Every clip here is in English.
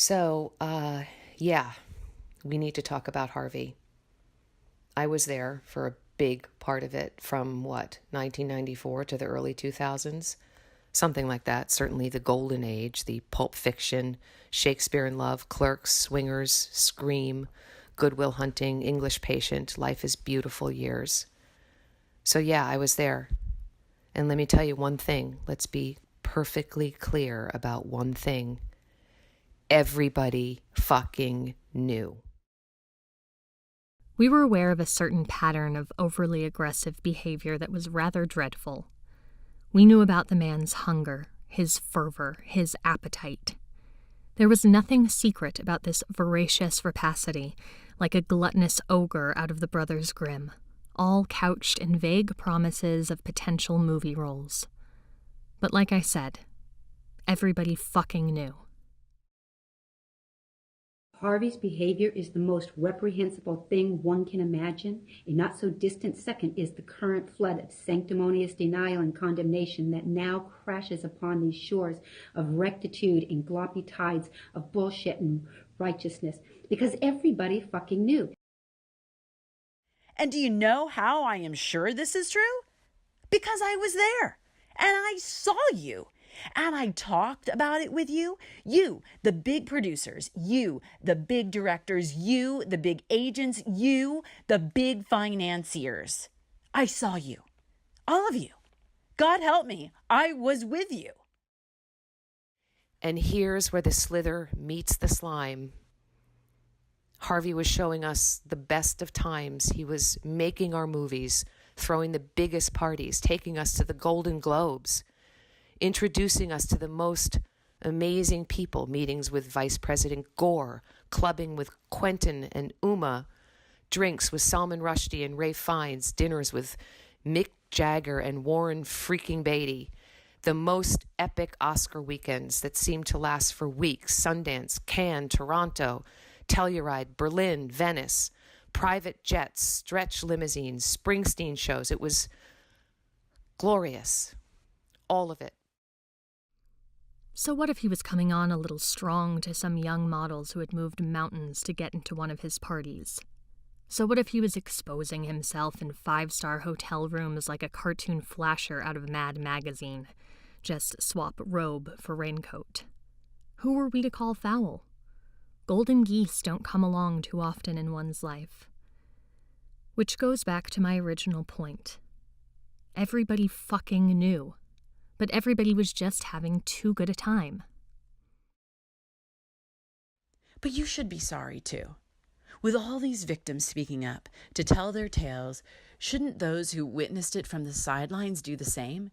So, yeah, we need to talk about Harvey. I was there for a big part of it from 1994 to the early 2000s? Something like that. Certainly the golden age, the Pulp Fiction, Shakespeare in Love, Clerks, Swingers, Scream, Good Will Hunting, English Patient, Life is Beautiful years. So yeah, I was there. And let me tell you one thing. Let's be perfectly clear about one thing. Everybody fucking knew. We were aware of a certain pattern of overly aggressive behavior that was rather dreadful. We knew about the man's hunger, his fervor, his appetite. There was nothing secret about this voracious rapacity, like a gluttonous ogre out of the Brothers Grimm, all couched in vague promises of potential movie roles. But like I said, everybody fucking knew. Harvey's behavior is the most reprehensible thing one can imagine. A not-so-distant second is the current flood of sanctimonious denial and condemnation that now crashes upon these shores of rectitude and gloppy tides of bullshit and righteousness, because everybody fucking knew. And do you know how I am sure this is true? Because I was there, and I saw you. And I talked about it with you. You, the big producers. You, the big directors. You, the big agents. You, the big financiers. I saw you. All of you. God help me. I was with you. And here's where the slither meets the slime. Harvey was showing us the best of times. He was making our movies, throwing the biggest parties, taking us to the Golden Globes, introducing us to the most amazing people, meetings with Vice President Gore, clubbing with Quentin and Uma, drinks with Salman Rushdie and Ralph Fiennes, dinners with Mick Jagger and Warren freaking Beatty, the most epic Oscar weekends that seemed to last for weeks, Sundance, Cannes, Toronto, Telluride, Berlin, Venice, private jets, stretch limousines, Springsteen shows. It was glorious, all of it. So what if he was coming on a little strong to some young models who had moved mountains to get into one of his parties? So what if he was exposing himself in 5-star hotel rooms like a cartoon flasher out of Mad Magazine? Just swap robe for raincoat. Who were we to call foul? Golden geese don't come along too often in one's life. Which goes back to my original point. Everybody fucking knew. But everybody was just having too good a time. But you should be sorry, too. With all these victims speaking up to tell their tales, shouldn't those who witnessed it from the sidelines do the same?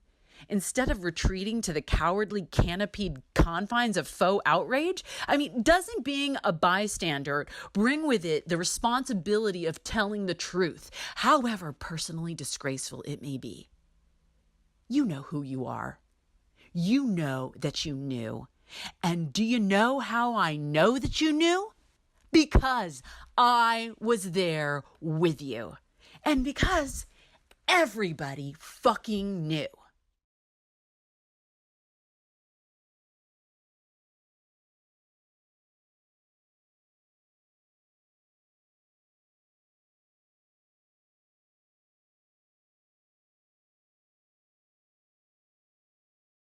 Instead of retreating to the cowardly canopied confines of faux outrage? I mean, doesn't being a bystander bring with it the responsibility of telling the truth, however personally disgraceful it may be? You know who you are. You know that you knew. And do you know how I know that you knew? Because I was there with you. And because everybody fucking knew.